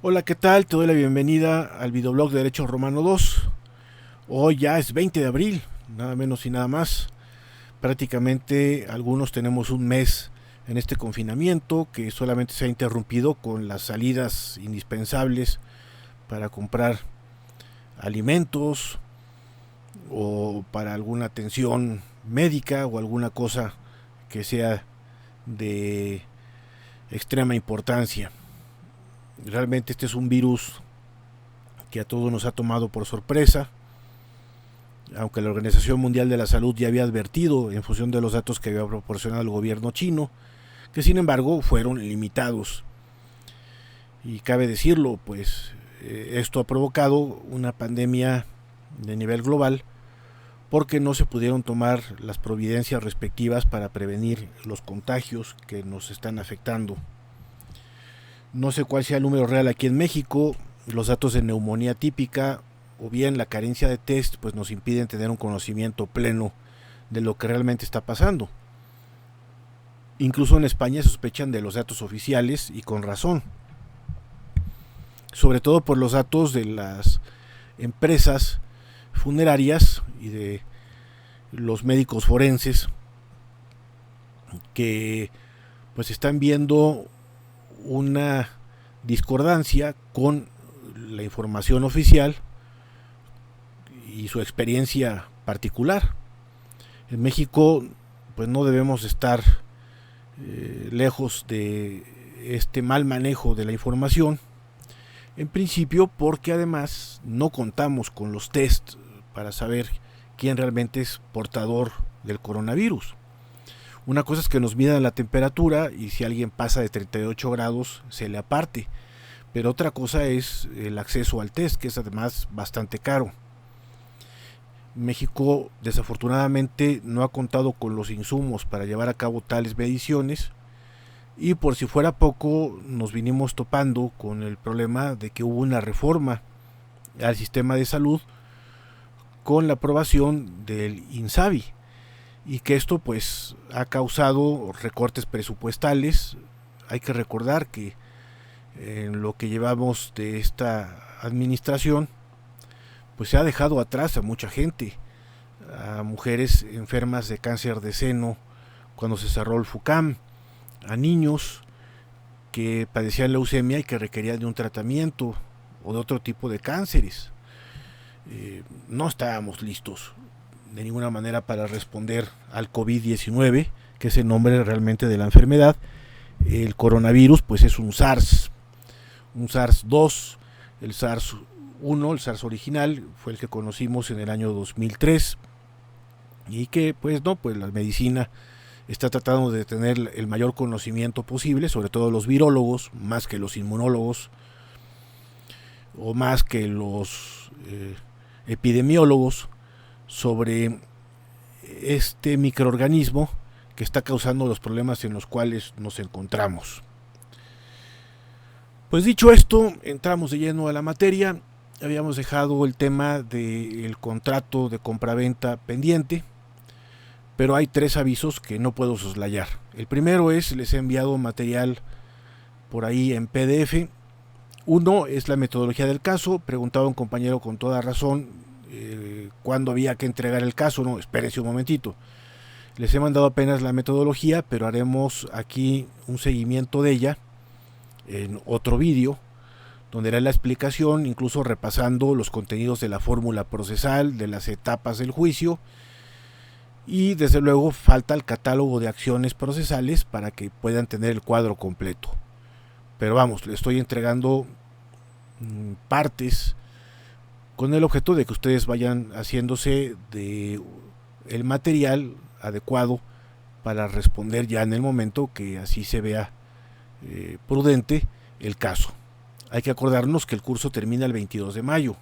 Hola, ¿qué tal? Te doy la bienvenida al videoblog de Derecho Romano 2. Hoy ya es 20 de abril, nada menos y nada más. Prácticamente algunos tenemos un mes en este confinamiento que solamente se ha interrumpido con las salidas indispensables para comprar alimentos o para alguna atención médica o alguna cosa que sea de extrema importancia. Realmente este es un virus que a todos nos ha tomado por sorpresa, aunque la Organización Mundial de la Salud ya había advertido en función de los datos que había proporcionado el gobierno chino, que sin embargo fueron limitados. Y cabe decirlo, pues esto ha provocado una pandemia de nivel global porque no se pudieron tomar las providencias respectivas para prevenir los contagios que nos están afectando. No sé cuál sea el número real aquí en México. Los datos de neumonía típica o bien la carencia de test pues nos impiden tener un conocimiento pleno de lo que realmente está pasando. Incluso en España sospechan de los datos oficiales y con razón, sobre todo por los datos de las empresas funerarias y de los médicos forenses que pues están viendo una discordancia con la información oficial y su experiencia particular. En México pues no debemos estar lejos de este mal manejo de la información, en principio porque además no contamos con los test para saber quién realmente es portador del coronavirus. Una cosa es que nos midan la temperatura y si alguien pasa de 38 grados se le aparte, pero otra cosa es el acceso al test, que es además bastante caro. México desafortunadamente no ha contado con los insumos para llevar a cabo tales mediciones y por si fuera poco nos vinimos topando con el problema de que hubo una reforma al sistema de salud con la aprobación del INSABI y que esto pues ha causado recortes presupuestales. Hay que recordar que en lo que llevamos de esta administración pues se ha dejado atrás a mucha gente, a mujeres enfermas de cáncer de seno cuando se cerró el FUCAM, a niños que padecían leucemia y que requerían de un tratamiento o de otro tipo de cánceres. No estábamos listos de ninguna manera para responder al COVID-19, que es el nombre realmente de la enfermedad. El coronavirus pues es un SARS-2, el SARS-1, el SARS original, fue el que conocimos en el año 2003 y que pues no, pues la medicina está tratando de tener el mayor conocimiento posible, sobre todo los virólogos, más que los inmunólogos o más que los epidemiólogos, sobre este microorganismo que está causando los problemas en los cuales nos encontramos. Pues dicho esto, entramos de lleno a la materia. Habíamos dejado el tema del contrato de compraventa pendiente, pero hay 3 avisos que no puedo soslayar. El primero es, les he enviado material por ahí en PDF. Uno es la metodología del caso. Preguntaba un compañero con toda razón cuándo había que entregar el caso. No, espérense un momentito. Les he mandado apenas la metodología, pero haremos aquí un seguimiento de ella en otro vídeo, donde hará la explicación, incluso repasando los contenidos de la fórmula procesal, de las etapas del juicio, y desde luego falta el catálogo de acciones procesales para que puedan tener el cuadro completo. Pero vamos, le estoy entregando partes con el objeto de que ustedes vayan haciéndose de el material adecuado para responder ya en el momento que así se vea prudente el caso. Hay que acordarnos que el curso termina el 22 de mayo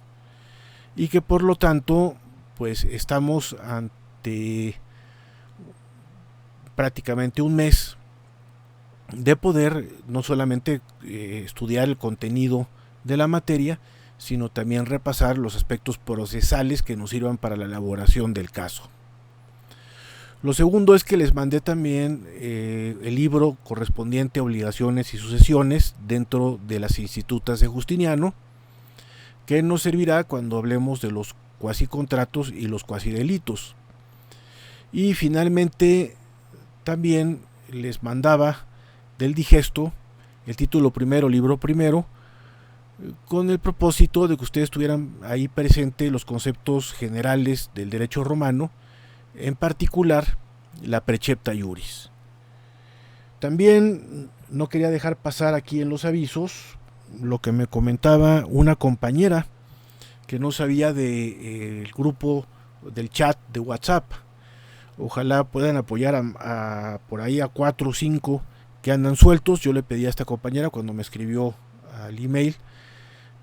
y que por lo tanto pues estamos ante prácticamente un mes de poder no solamente estudiar el contenido de la materia, sino también repasar los aspectos procesales que nos sirvan para la elaboración del caso. Lo segundo es que les mandé también el libro correspondiente a obligaciones y sucesiones dentro de las institutas de Justiniano, que nos servirá cuando hablemos de los cuasicontratos y los cuasidelitos. Y finalmente también les mandaba del digesto el título primero, libro primero, con el propósito de que ustedes tuvieran ahí presente los conceptos generales del derecho romano, en particular la precepta iuris. También no quería dejar pasar aquí en los avisos lo que me comentaba una compañera que no sabía del grupo del chat de WhatsApp. Ojalá puedan apoyar por ahí a 4 o 5 que andan sueltos. Yo le pedí a esta compañera cuando me escribió al email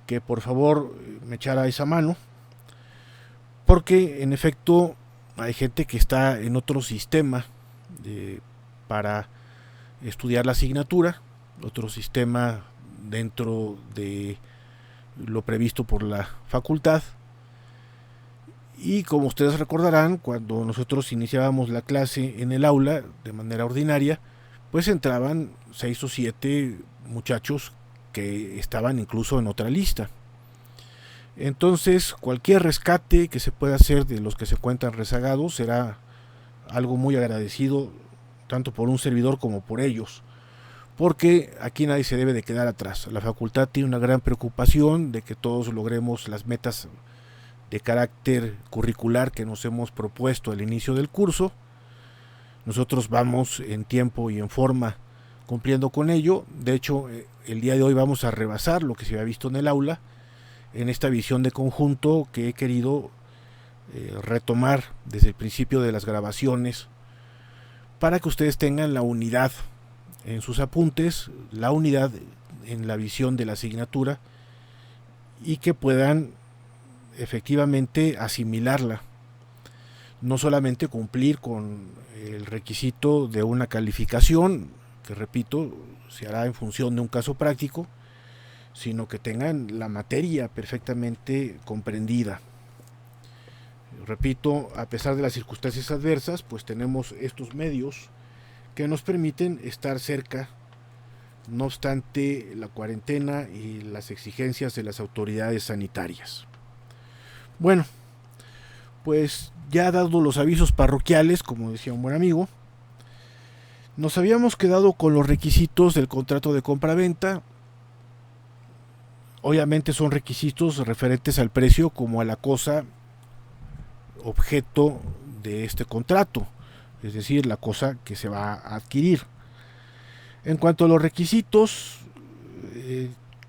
que por favor me echara esa mano, porque en efecto hay gente que está en otro sistema para estudiar la asignatura, otro sistema dentro de lo previsto por la facultad. Y como ustedes recordarán, cuando nosotros iniciábamos la clase en el aula de manera ordinaria, pues entraban 6 o 7 muchachos que estaban incluso en otra lista. Entonces, cualquier rescate que se pueda hacer de los que se encuentran rezagados será algo muy agradecido, tanto por un servidor como por ellos, porque aquí nadie se debe de quedar atrás. La facultad tiene una gran preocupación de que todos logremos las metas de carácter curricular que nos hemos propuesto al inicio del curso. Nosotros vamos en tiempo y en forma cumpliendo con ello. De hecho, el día de hoy vamos a rebasar lo que se había visto en el aula, en esta visión de conjunto que he querido retomar desde el principio de las grabaciones, para que ustedes tengan la unidad en sus apuntes, la unidad en la visión de la asignatura, y que puedan efectivamente asimilarla, no solamente cumplir con el requisito de una calificación, que repito, se hará en función de un caso práctico, sino que tengan la materia perfectamente comprendida. Repito, a pesar de las circunstancias adversas, pues tenemos estos medios que nos permiten estar cerca, no obstante la cuarentena y las exigencias de las autoridades sanitarias. Bueno, pues ya dado los avisos parroquiales, como decía un buen amigo, nos habíamos quedado con los requisitos del contrato de compraventa. Obviamente son requisitos referentes al precio como a la cosa objeto de este contrato, es decir, la cosa que se va a adquirir. En cuanto a los requisitos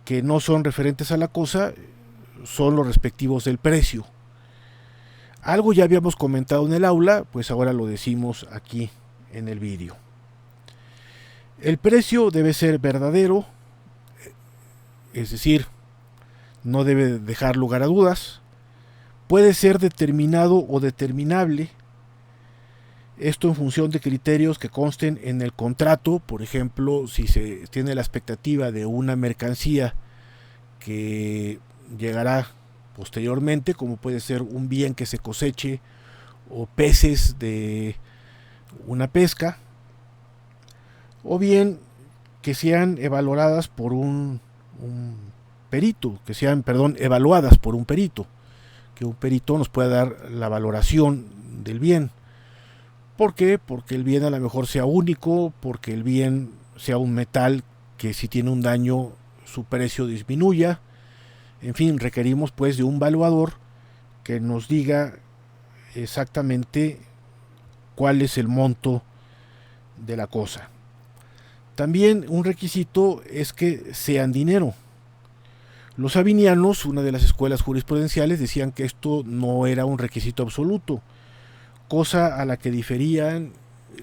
que no son referentes a la cosa, son los respectivos del precio. Algo ya habíamos comentado en el aula, pues ahora lo decimos aquí en el vídeo. El precio debe ser verdadero, es decir, no debe dejar lugar a dudas. Puede ser determinado o determinable, esto en función de criterios que consten en el contrato. Por ejemplo, si se tiene la expectativa de una mercancía que llegará posteriormente, como puede ser un bien que se coseche o peces de una pesca, o bien que sean evaluadas por un perito, evaluadas por un perito, que un perito nos pueda dar la valoración del bien. ¿Por qué? Porque el bien a lo mejor sea único, porque el bien sea un metal que si tiene un daño su precio disminuya. En fin, requerimos pues de un valuador que nos diga exactamente cuál es el monto de la cosa. También un requisito es que sean dinero. Los sabinianos, una de las escuelas jurisprudenciales, decían que esto no era un requisito absoluto, cosa a la que diferían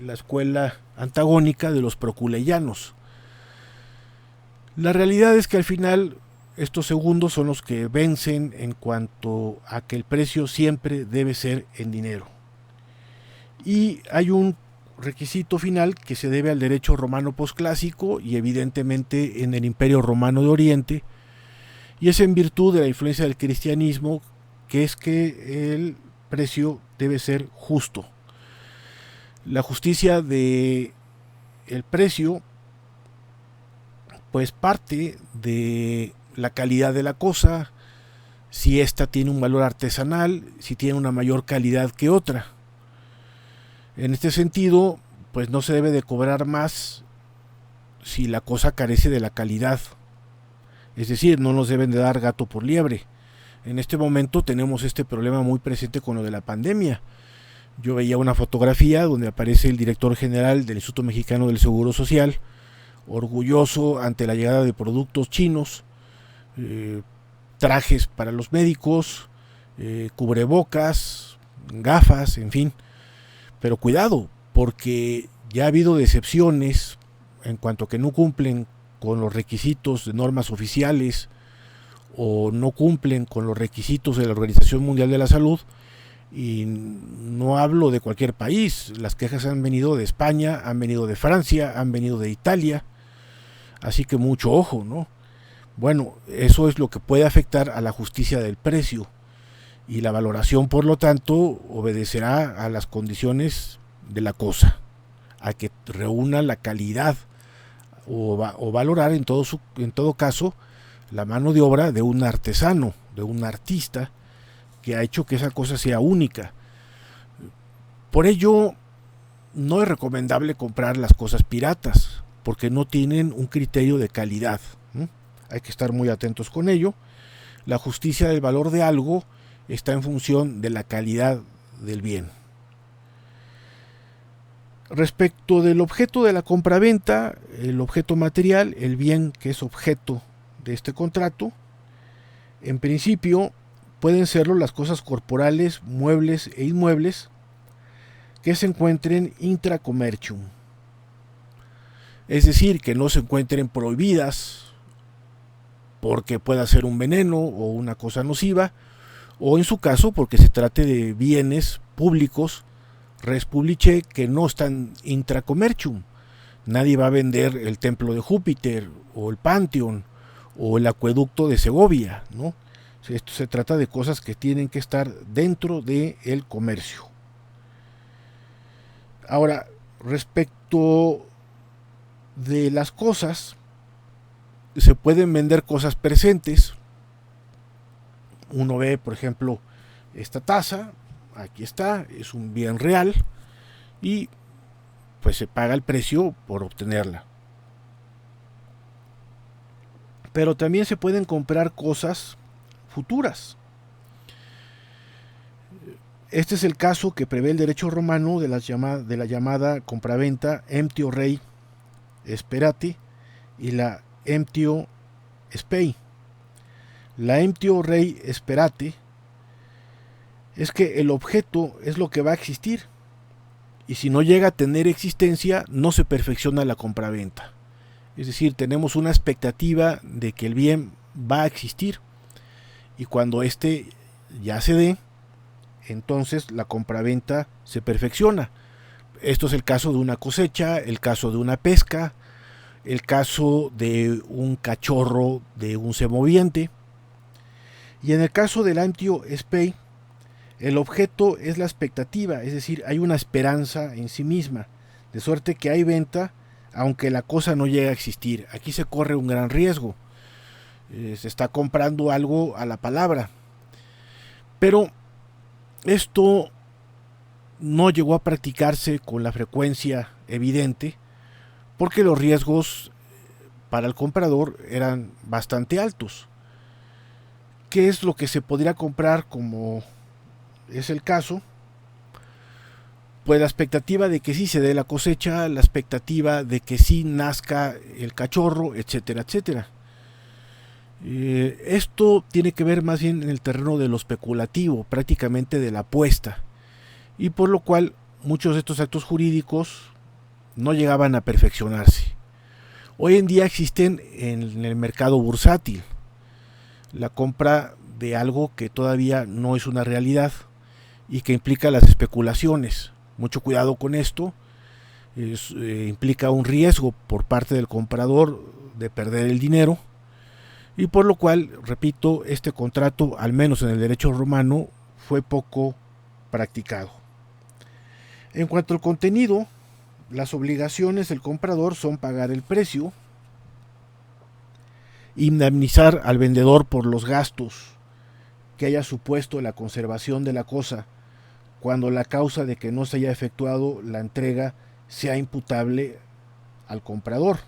la escuela antagónica de los proculeyanos. La realidad es que al final estos segundos son los que vencen en cuanto a que el precio siempre debe ser en dinero. Y hay un requisito final que se debe al derecho romano posclásico y evidentemente en el Imperio Romano de Oriente, y es en virtud de la influencia del cristianismo, que es que el precio debe ser justo. La justicia de el precio pues parte de la calidad de la cosa, si ésta tiene un valor artesanal, si tiene una mayor calidad que otra. En este sentido, pues no se debe de cobrar más si la cosa carece de la calidad. Es decir, no nos deben de dar gato por liebre. En este momento tenemos este problema muy presente con lo de la pandemia. Yo veía una fotografía donde aparece el director general del Instituto Mexicano del Seguro Social, orgulloso ante la llegada de productos chinos, trajes para los médicos, cubrebocas, gafas, en fin. Pero cuidado, porque ya ha habido decepciones en cuanto a que no cumplen con los requisitos de normas oficiales o no cumplen con los requisitos de la Organización Mundial de la Salud. Y no hablo de cualquier país, las quejas han venido de España, han venido de Francia, han venido de Italia, así que mucho ojo, ¿no? Bueno, eso es lo que puede afectar a la justicia del precio, y la valoración, por lo tanto, obedecerá a las condiciones de la cosa, a que reúna la calidad o valorar en todo caso la mano de obra de un artesano, de un artista que ha hecho que esa cosa sea única. Por ello, no es recomendable comprar las cosas piratas, porque no tienen un criterio de calidad. Hay que estar muy atentos con ello. La justicia del valor de algo está en función de la calidad del bien. Respecto del objeto de la compraventa, el objeto material, el bien que es objeto de este contrato, en principio pueden serlo las cosas corporales, muebles e inmuebles que se encuentren intra commercium, es decir, que no se encuentren prohibidas porque pueda ser un veneno o una cosa nociva, o en su caso porque se trate de bienes públicos res publicae que no están intra commercium. Nadie va a vender el templo de Júpiter o el Panteón o el acueducto de Segovia, ¿no? Esto se trata de cosas que tienen que estar dentro del comercio. Ahora, respecto de las cosas, se pueden vender cosas presentes. Uno ve, por ejemplo, esta taza, aquí está, es un bien real y pues se paga el precio por obtenerla. Pero también se pueden comprar cosas futuras. Este es el caso que prevé el derecho romano de la llamada compraventa emptio rei sperati y la emptio spei. La emptio rei sperati es que el objeto es lo que va a existir, y si no llega a tener existencia no se perfecciona la compraventa. Es decir, tenemos una expectativa de que el bien va a existir, y cuando este ya se dé, entonces la compraventa se perfecciona. Esto es el caso de una cosecha, el caso de una pesca, el caso de un cachorro de un semoviente. Y en el caso del emptio spei, el objeto es la expectativa, es decir, hay una esperanza en sí misma, de suerte que hay venta aunque la cosa no llegue a existir. Aquí se corre un gran riesgo. Se está comprando algo a la palabra. Pero esto no llegó a practicarse con la frecuencia evidente, porque los riesgos para el comprador eran bastante altos. ¿Qué es lo que se podría comprar como es el caso? Pues la expectativa de que sí se dé la cosecha, la expectativa de que sí nazca el cachorro, etcétera, etcétera. Esto tiene que ver más bien en el terreno de lo especulativo, prácticamente de la apuesta, y por lo cual muchos de estos actos jurídicos no llegaban a perfeccionarse. Hoy en día existen en el mercado bursátil la compra de algo que todavía no es una realidad y que implica las especulaciones. Mucho cuidado con esto. Implica un riesgo por parte del comprador de perder el dinero, y por lo cual, repito, este contrato, al menos en el derecho romano, fue poco practicado. En cuanto al contenido, las obligaciones del comprador son pagar el precio, indemnizar al vendedor por los gastos que haya supuesto la conservación de la cosa cuando la causa de que no se haya efectuado la entrega sea imputable al comprador.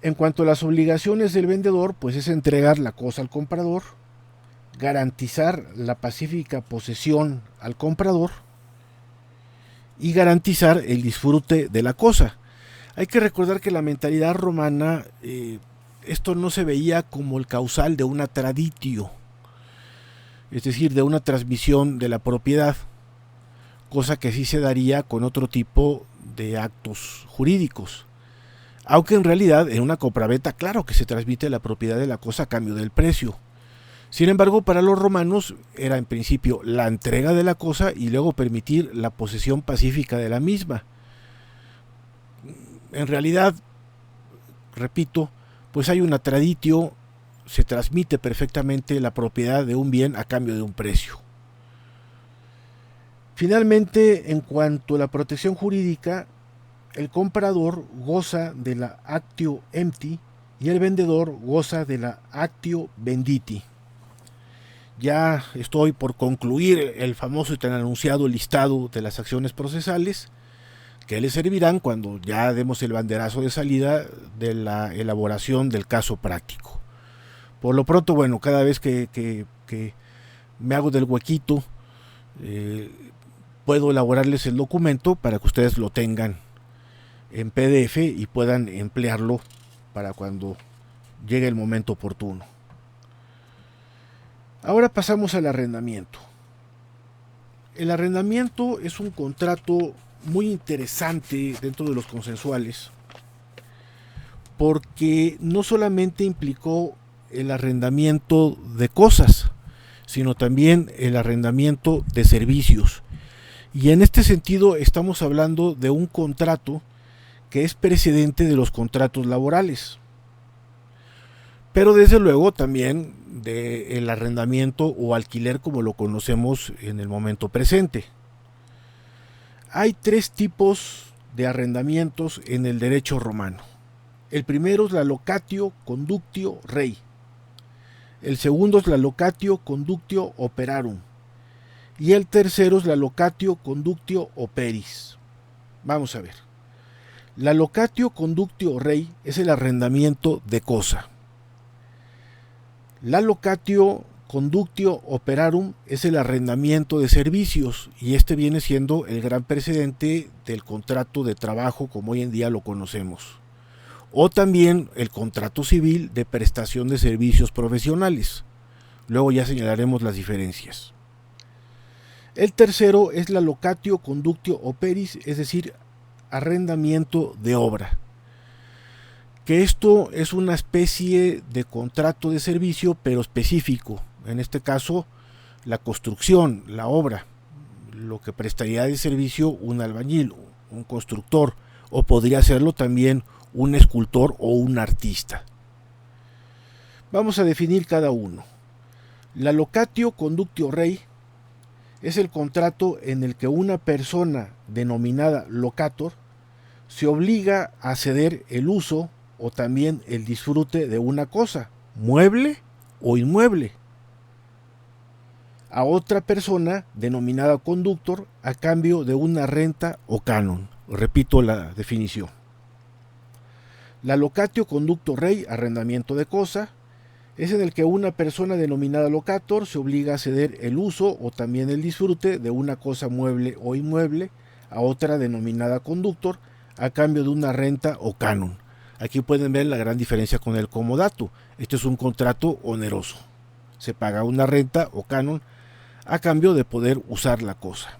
En cuanto a las obligaciones del vendedor, pues es entregar la cosa al comprador, garantizar la pacífica posesión al comprador y garantizar el disfrute de la cosa. Hay que recordar que la mentalidad romana, esto no se veía como el causal de una traditio, es decir, de una transmisión de la propiedad, cosa que sí se daría con otro tipo de actos jurídicos. Aunque en realidad en una compraventa claro que se transmite la propiedad de la cosa a cambio del precio. Sin embargo, para los romanos era en principio la entrega de la cosa y luego permitir la posesión pacífica de la misma. En realidad, repito, pues hay una traditio, se transmite perfectamente la propiedad de un bien a cambio de un precio. Finalmente, en cuanto a la protección jurídica, el comprador goza de la actio empti y el vendedor goza de la actio venditi. Ya estoy por concluir el famoso y tan anunciado listado de las acciones procesales que le servirán cuando ya demos el banderazo de salida de la elaboración del caso práctico. Por lo pronto, bueno, cada vez que me hago del huequito, puedo elaborarles el documento para que ustedes lo tengan en PDF y puedan emplearlo para cuando llegue el momento oportuno. Ahora pasamos al arrendamiento. El arrendamiento es un contrato muy interesante dentro de los consensuales porque no solamente implicó el arrendamiento de cosas, sino también el arrendamiento de servicios. Y en este sentido estamos hablando de un contrato que es precedente de los contratos laborales, pero desde luego también del arrendamiento o alquiler como lo conocemos en el momento presente. Hay tres tipos de arrendamientos en el derecho romano. El primero es la locatio conductio rei. El segundo es la locatio conductio operarum. Y el tercero es la locatio conductio operis. Vamos a ver. La locatio conductio rei es el arrendamiento de cosa. La locatio conductio operarum es el arrendamiento de servicios y este viene siendo el gran precedente del contrato de trabajo como hoy en día lo conocemos. O también el contrato civil de prestación de servicios profesionales. Luego ya señalaremos las diferencias. El tercero es la locatio conductio operis, es decir, arrendamiento de obra. Que esto es una especie de contrato de servicio pero específico. En este caso, la construcción, la obra, lo que prestaría de servicio un albañil, un constructor, o podría serlo también un escultor o un artista. Vamos a definir cada uno. La locatio conductio rei es el contrato en el que una persona denominada locator se obliga a ceder el uso o también el disfrute de una cosa, mueble o inmueble, a otra persona denominada conductor a cambio de una renta o canon. Repito la definición. La locatio conducto rei, arrendamiento de cosa, es en el que una persona denominada locator se obliga a ceder el uso o también el disfrute de una cosa mueble o inmueble a otra denominada conductor a cambio de una renta o canon. Aquí pueden ver la gran diferencia con el comodato. Este es un contrato oneroso. Se paga una renta o canon a cambio de poder usar la cosa.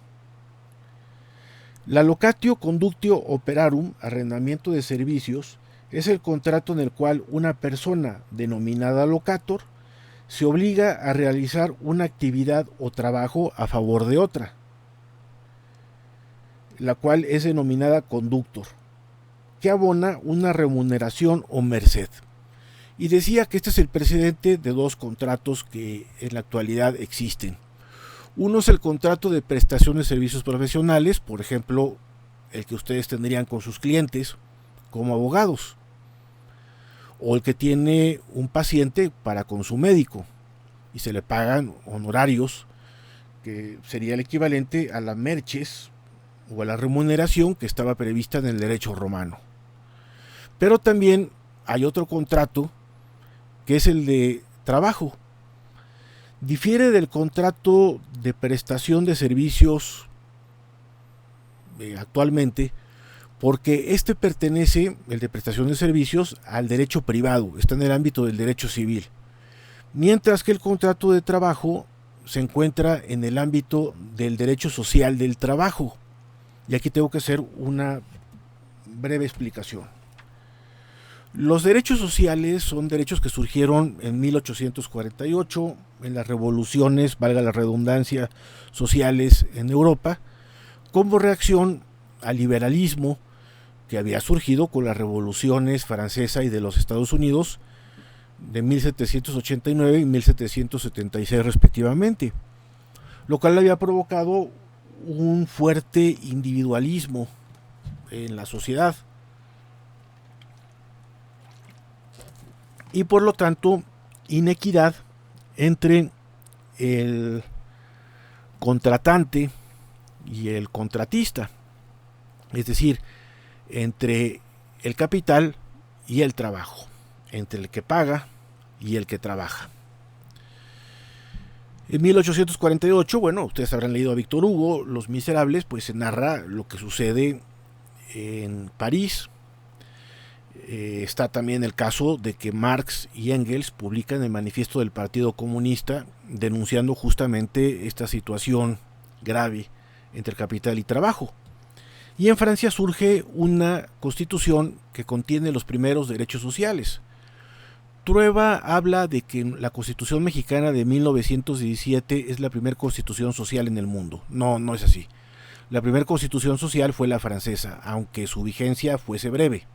La locatio conductio operarum, arrendamiento de servicios, es el contrato en el cual una persona denominada locator se obliga a realizar una actividad o trabajo a favor de otra, la cual es denominada conductor, que abona una remuneración o merced. Y decía que este es el precedente de dos contratos que en la actualidad existen. Uno es el contrato de prestación de servicios profesionales, por ejemplo, el que ustedes tendrían con sus clientes como abogados, o el que tiene un paciente para con su médico y se le pagan honorarios, que sería el equivalente a la merches o a la remuneración que estaba prevista en el derecho romano. Pero también hay otro contrato que es el de trabajo. Difiere del contrato de prestación de servicios actualmente, porque este pertenece, el de prestación de servicios, al derecho privado, está en el ámbito del derecho civil, mientras que el contrato de trabajo se encuentra en el ámbito del derecho social del trabajo. Y aquí tengo que hacer una breve explicación. Los derechos sociales son derechos que surgieron en 1848, en las revoluciones, valga la redundancia, sociales en Europa, como reacción al liberalismo que había surgido con las revoluciones francesa y de los Estados Unidos de 1789 y 1776 respectivamente, lo cual había provocado un fuerte individualismo en la sociedad y por lo tanto inequidad entre el contratante y el contratista, es decir, entre el capital y el trabajo, entre el que paga y el que trabaja. En 1848, bueno, ustedes habrán leído a Víctor Hugo, Los Miserables, pues se narra lo que sucede en París. Está también el caso de que Marx y Engels publican el manifiesto del Partido Comunista denunciando justamente esta situación grave entre capital y trabajo. Y en Francia surge una constitución que contiene los primeros derechos sociales. Trueba habla de que la Constitución mexicana de 1917 es la primera constitución social en el mundo. No, no es así. La primera constitución social fue la francesa, aunque su vigencia fuese breve.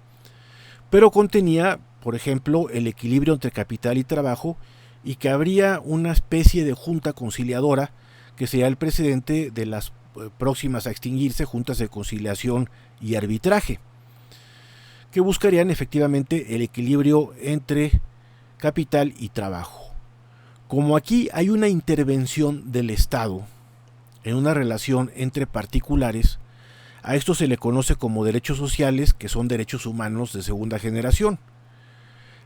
Pero contenía, por ejemplo, el equilibrio entre capital y trabajo y que habría una especie de junta conciliadora que sería el precedente de las próximas a extinguirse juntas de conciliación y arbitraje, que buscarían efectivamente el equilibrio entre capital y trabajo. Como aquí hay una intervención del Estado en una relación entre particulares, a esto se le conoce como derechos sociales, que son derechos humanos de segunda generación,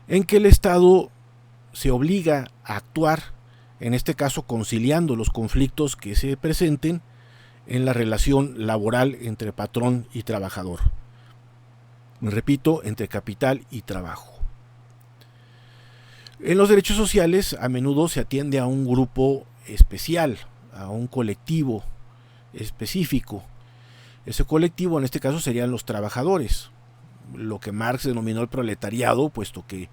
en que el Estado se obliga a actuar, en este caso conciliando los conflictos que se presenten en la relación laboral entre patrón y trabajador. Repito, entre capital y trabajo. En los derechos sociales a menudo se atiende a un grupo especial, a un colectivo específico. Ese colectivo en este caso serían los trabajadores, lo que Marx denominó el proletariado, puesto que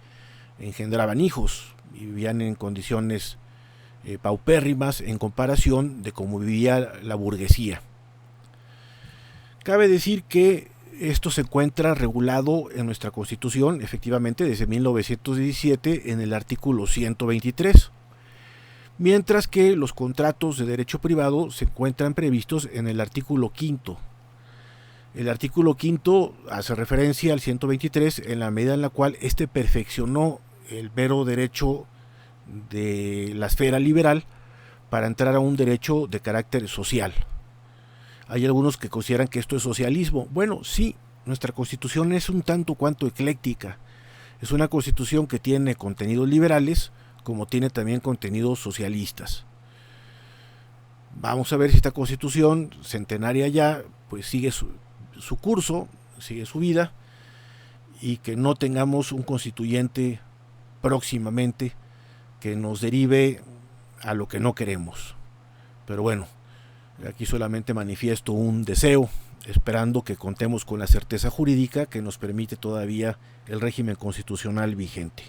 engendraban hijos y vivían en condiciones paupérrimas en comparación de cómo vivía la burguesía. Cabe decir que esto se encuentra regulado en nuestra Constitución, efectivamente, desde 1917 en el artículo 123, mientras que los contratos de derecho privado se encuentran previstos en el artículo 5. El artículo 5 hace referencia al 123 en la medida en la cual este perfeccionó el mero derecho de la esfera liberal para entrar a un derecho de carácter social. Hay algunos que consideran que esto es socialismo. Bueno, sí, nuestra Constitución es un tanto cuanto ecléctica. Es una Constitución que tiene contenidos liberales, como tiene también contenidos socialistas. Vamos a ver si esta Constitución centenaria ya pues sigue su curso, sigue su vida, y que no tengamos un constituyente próximamente que nos derive a lo que no queremos. Pero bueno, aquí solamente manifiesto un deseo, esperando que contemos con la certeza jurídica que nos permite todavía el régimen constitucional vigente.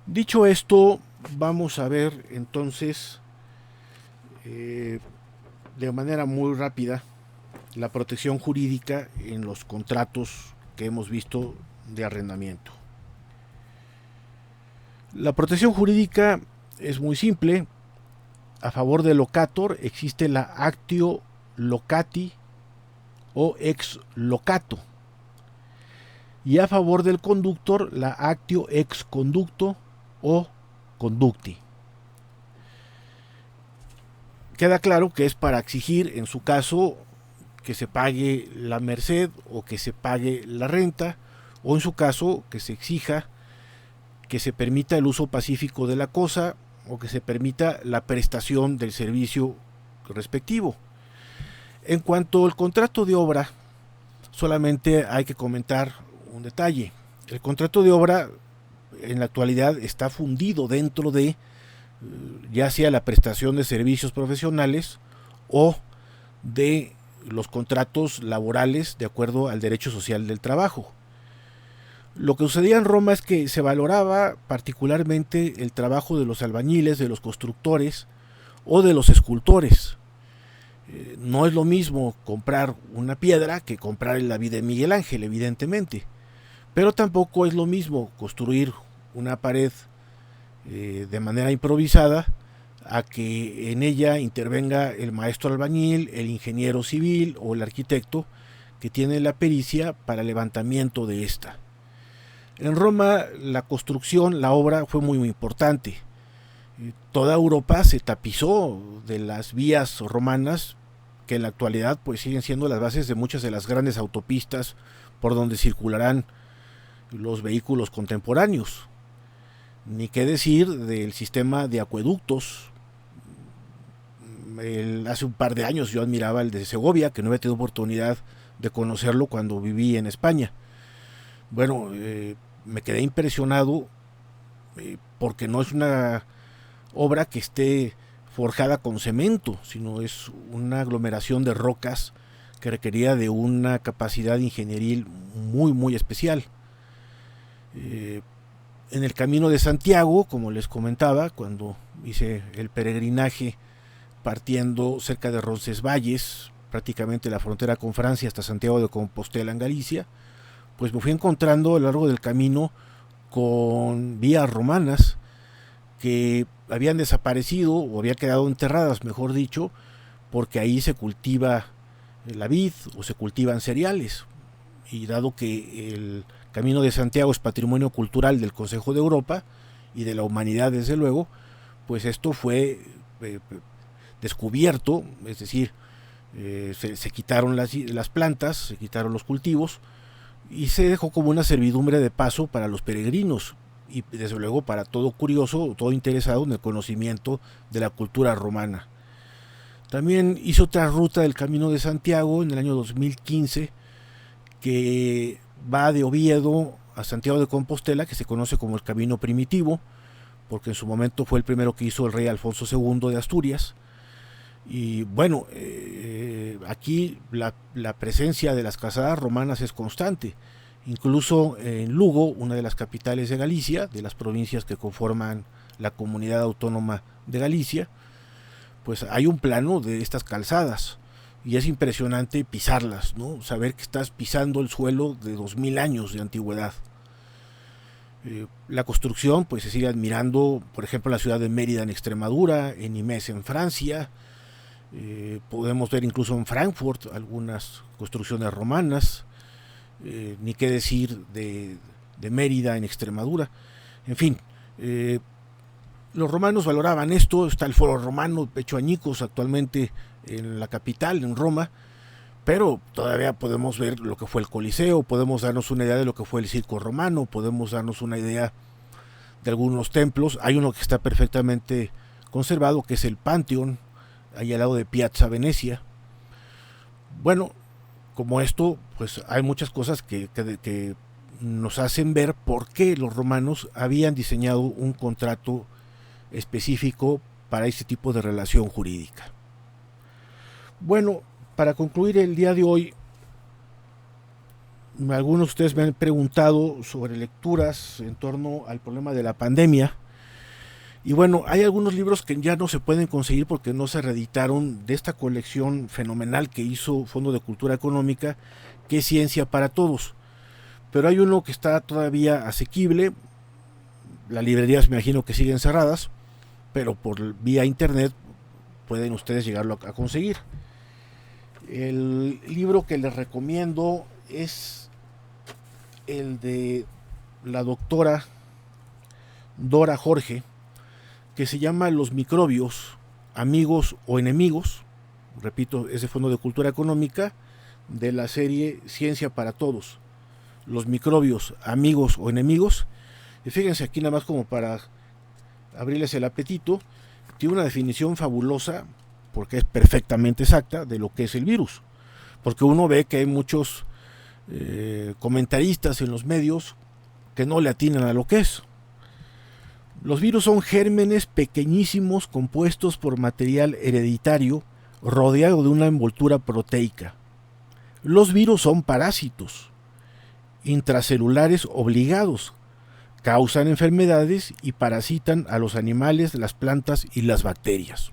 Dicho esto, vamos a ver entonces de manera muy rápida la protección jurídica en los contratos que hemos visto de arrendamiento. La protección jurídica es muy simple. A favor del locator existe la actio locati o ex locato. Y a favor del conductor, la actio ex conducto o conducti. Queda claro que es para exigir, en su caso, que se pague la merced o que se pague la renta, o en su caso, que se exija que se permita el uso pacífico de la cosa o que se permita la prestación del servicio respectivo. En cuanto al contrato de obra, solamente hay que comentar un detalle. El contrato de obra en la actualidad está fundido dentro de ya sea la prestación de servicios profesionales o de los contratos laborales de acuerdo al derecho social del trabajo. Lo que sucedía en Roma es que se valoraba particularmente el trabajo de los albañiles, de los constructores o de los escultores. No es lo mismo comprar una piedra que comprar la vida de Miguel Ángel, evidentemente. Pero tampoco es lo mismo construir una pared de manera improvisada a que en ella intervenga el maestro albañil, el ingeniero civil o el arquitecto que tiene la pericia para el levantamiento de esta. En Roma la construcción, la obra fue muy importante. Toda Europa se tapizó de las vías romanas que en la actualidad pues siguen siendo las bases de muchas de las grandes autopistas por donde circularán los vehículos contemporáneos. Ni qué decir del sistema de acueductos. Hace un par de años yo admiraba el de Segovia, que no había tenido oportunidad de conocerlo cuando viví en España. Bueno, me quedé impresionado porque no es una obra que esté forjada con cemento, sino es una aglomeración de rocas que requería de una capacidad ingenieril muy especial. En el Camino de Santiago, como les comentaba, cuando hice el peregrinaje partiendo cerca de Roncesvalles, prácticamente la frontera con Francia hasta Santiago de Compostela en Galicia, pues me fui encontrando a lo largo del camino con vías romanas que habían desaparecido o habían quedado enterradas, mejor dicho, porque ahí se cultiva la vid o se cultivan cereales. Y dado que el Camino de Santiago es patrimonio cultural del Consejo de Europa y de la humanidad desde luego, pues esto fue descubierto, es decir, se quitaron las plantas, se quitaron los cultivos y se dejó como una servidumbre de paso para los peregrinos y desde luego para todo curioso, todo interesado en el conocimiento de la cultura romana. También hizo otra ruta del Camino de Santiago en el año 2015 que va de Oviedo a Santiago de Compostela, que se conoce como el Camino Primitivo, porque en su momento fue el primero que hizo el rey Alfonso II de Asturias. Y bueno, aquí la presencia de las calzadas romanas es constante. Incluso en Lugo, una de las capitales de Galicia, de las provincias que conforman la comunidad autónoma de Galicia, pues hay un plano de estas calzadas y es impresionante pisarlas, ¿no? Saber que estás pisando el suelo de 2000 años de antigüedad. La construcción pues se sigue admirando, por ejemplo, en la ciudad de Mérida en Extremadura, en Imés en Francia. Podemos ver incluso en Frankfurt algunas construcciones romanas, ni qué decir de Mérida en Extremadura. En fin, los romanos valoraban esto. Está el Foro Romano hecho añicos actualmente en la capital, en Roma, pero todavía podemos ver lo que fue el Coliseo, podemos darnos una idea de lo que fue el Circo Romano, podemos darnos una idea de algunos templos. Hay uno que está perfectamente conservado, que es el Panteón, ahí al lado de Piazza Venecia. Bueno, como esto, pues hay muchas cosas que nos hacen ver por qué los romanos habían diseñado un contrato específico para este tipo de relación jurídica. Bueno, para concluir el día de hoy, algunos de ustedes me han preguntado sobre lecturas en torno al problema de la pandemia. Y bueno, hay algunos libros que ya no se pueden conseguir porque no se reeditaron de esta colección fenomenal que hizo Fondo de Cultura Económica, que es Ciencia para Todos. Pero hay uno que está todavía asequible. Las librerías me imagino que siguen cerradas, pero por vía internet pueden ustedes llegarlo a conseguir. El libro que les recomiendo es el de la doctora Dora Jorge, que se llama Los microbios, amigos o enemigos. Repito, ese Fondo de Cultura Económica de la serie Ciencia para Todos. Los microbios, amigos o enemigos. Y fíjense aquí nada más como para abrirles el apetito, tiene una definición fabulosa, porque es perfectamente exacta, de lo que es el virus. Porque uno ve que hay muchos comentaristas en los medios que no le atinan a lo que es. Los virus son gérmenes pequeñísimos compuestos por material hereditario rodeado de una envoltura proteica. Los virus son parásitos intracelulares obligados, causan enfermedades y parasitan a los animales, las plantas y las bacterias.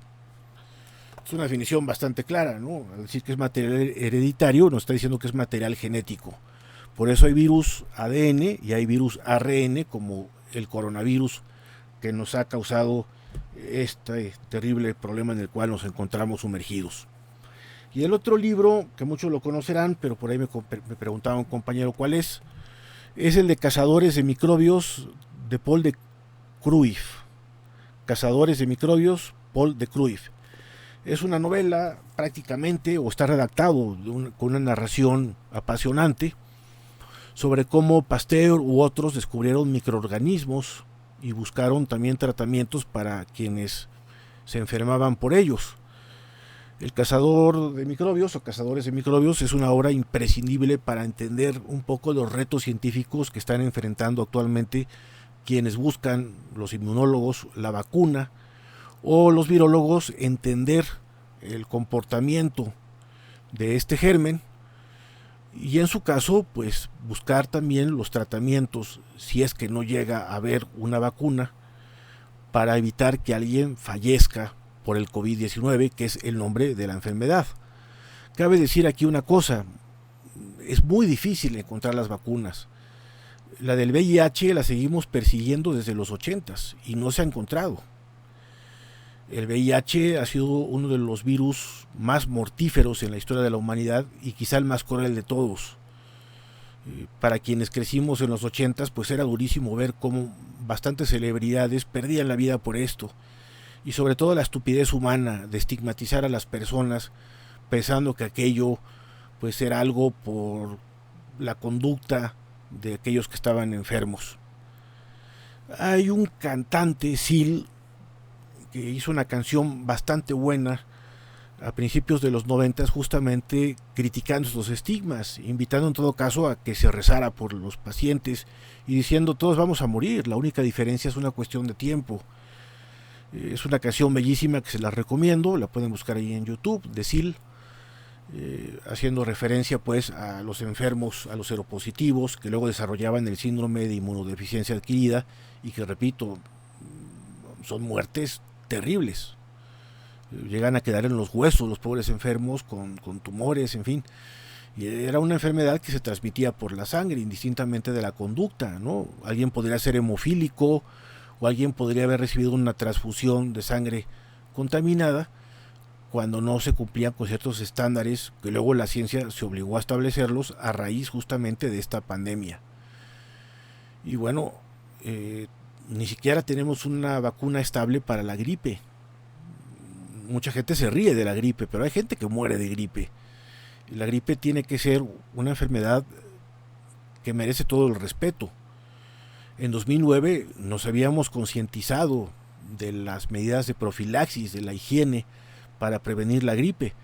Es una definición bastante clara, ¿no? Al decir que es material hereditario, nos está diciendo que es material genético. Por eso hay virus ADN y hay virus ARN, como el coronavirus que nos ha causado este terrible problema en el cual nos encontramos sumergidos. Y el otro libro, que muchos lo conocerán, pero por ahí me preguntaba un compañero cuál es el de Cazadores de Microbios, de Paul de Kruif. Cazadores de Microbios, Paul de Kruif. Es una novela prácticamente, o está redactado con una narración apasionante, sobre cómo Pasteur u otros descubrieron microorganismos y buscaron también tratamientos para quienes se enfermaban por ellos. El Cazador de Microbios o Cazadores de Microbios es una obra imprescindible para entender un poco los retos científicos que están enfrentando actualmente quienes buscan, los inmunólogos, la vacuna, o los virólogos, entender el comportamiento de este germen y en su caso pues buscar también los tratamientos si es que no llega a haber una vacuna para evitar que alguien fallezca por el COVID-19, que es el nombre de la enfermedad. Cabe decir aquí una cosa, es muy difícil encontrar las vacunas. La del VIH la seguimos persiguiendo desde los 80s y no se ha encontrado. El VIH ha sido uno de los virus más mortíferos en la historia de la humanidad y quizá el más cruel de todos. Para quienes crecimos en los 80s, pues era durísimo ver cómo bastantes celebridades perdían la vida por esto. Y sobre todo la estupidez humana de estigmatizar a las personas pensando que aquello pues era algo por la conducta de aquellos que estaban enfermos. Hay un cantante, Seal, que hizo una canción bastante buena a principios de los 90 justamente criticando estos estigmas, invitando en todo caso a que se rezara por los pacientes y diciendo todos vamos a morir, la única diferencia es una cuestión de tiempo. Es una canción bellísima que se la recomiendo, la pueden buscar ahí en YouTube, de Seal, haciendo referencia pues a los enfermos, a los seropositivos que luego desarrollaban el síndrome de inmunodeficiencia adquirida y que repito, son muertes terribles. Llegan a quedar en los huesos los pobres enfermos con tumores, en fin. Y era una enfermedad que se transmitía por la sangre, indistintamente de la conducta, ¿no? Alguien podría ser hemofílico o alguien podría haber recibido una transfusión de sangre contaminada cuando no se cumplían con ciertos estándares que luego la ciencia se obligó a establecerlos a raíz justamente de esta pandemia. Y bueno, ni siquiera tenemos una vacuna estable para la gripe. Mucha gente se ríe de la gripe, pero hay gente que muere de gripe. La gripe tiene que ser una enfermedad que merece todo el respeto. En 2009 nos habíamos concientizado de las medidas de profilaxis, de la higiene para prevenir la gripe,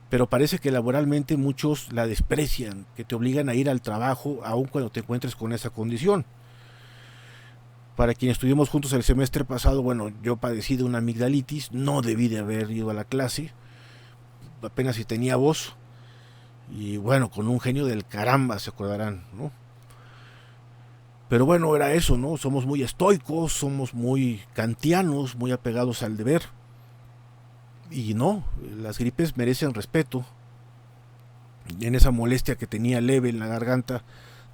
pero parece que laboralmente muchos la desprecian, que te obligan a ir al trabajo aun cuando te encuentres con esa condición. Para quienes estuvimos juntos el semestre pasado, bueno, yo padecí de una amigdalitis, no debí de haber ido a la clase, apenas si tenía voz, y bueno, con un genio del caramba, se acordarán, ¿no? Pero bueno, era eso, ¿no? Somos muy estoicos, somos muy kantianos, muy apegados al deber. Y no, las gripes merecen respeto. Y en esa molestia que tenía leve en la garganta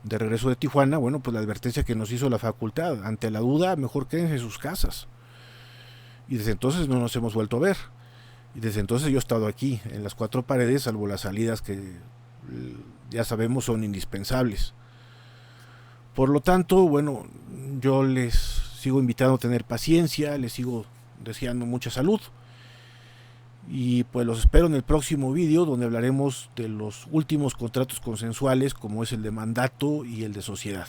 de regreso de Tijuana, bueno, pues la advertencia que nos hizo la facultad, ante la duda, mejor quédense en sus casas. Y desde entonces no nos hemos vuelto a ver. Y desde entonces yo he estado aquí, en las cuatro paredes, salvo las salidas que ya sabemos son indispensables. Por lo tanto, bueno, yo les sigo invitando a tener paciencia, les sigo deseando mucha salud. Y pues los espero en el próximo vídeo, donde hablaremos de los últimos contratos consensuales, como es el de mandato y el de sociedad.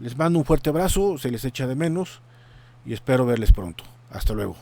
Les mando un fuerte abrazo, se les echa de menos y espero verles pronto. Hasta luego.